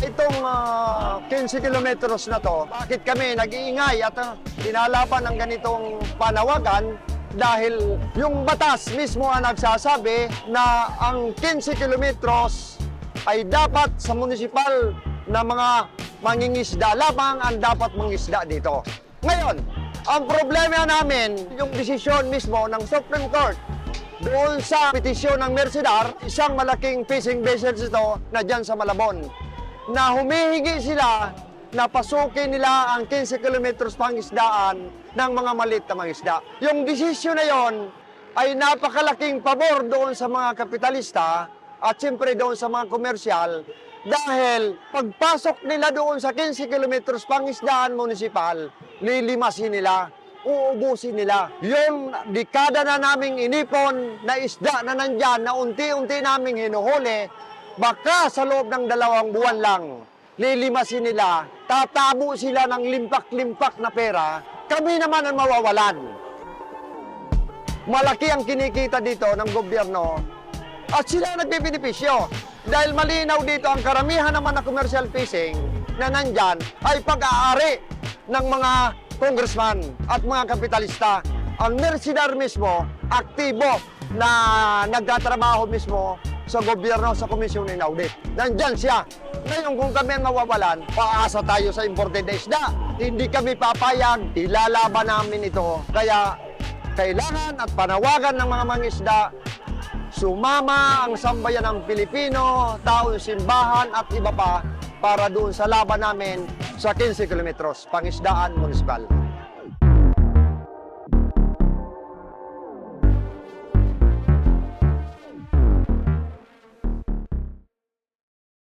Itong 15 kilometros na to, bakit kami nag-iingay at dinalaban ng ganitong panawagan? Dahil yung batas mismo ang nagsasabi na ang 15 kilometros ay dapat sa munisipal na mga mangingisda lamang ang dapat mangisda dito. Ngayon, ang problema namin, yung desisyon mismo ng Supreme Court doon sa petisyon ng Mercedar, isang malaking fishing vessels ito na dyan sa Malabon, na humihingi sila na pasukin nila ang 15 kilometros pangisdaan ng mga maliit na mangisda. Yung desisyon na yon ay napakalaking pabor doon sa mga kapitalista at siyempre doon sa mga komersyal dahil pagpasok nila doon sa 15 kilometros pangisdaan munisipal, lilimasin nila, uubusin nila. Yung dekada na naming inipon na isda na nandyan na unti-unti naming hinuhuli, baka sa loob ng 2 buwan lang, lilimasin nila, tatabo sila ng limpak-limpak na pera, kami naman ang mawawalan. Malaki ang kinikita dito ng gobyerno at sila nagbebenepisyo. Dahil malinaw dito ang karamihan naman na commercial fishing na nandyan ay pag-aari ng mga congressman at mga kapitalista. Ang Mercedar mismo, aktibo na nagtatrabaho mismo sa gobyerno, sa komisyon ng audit. Nandyan siya. Ngayon kung kami mawawalan, paasa tayo sa imported na isda. Hindi kami papayag, ilalaban namin ito. Kaya kailangan at panawagan ng mga mangisda, sumama ang sambayan ng Pilipino, taong simbahan at iba pa para doon sa laban namin sa 15 kilometros, pangisdaan munisipal.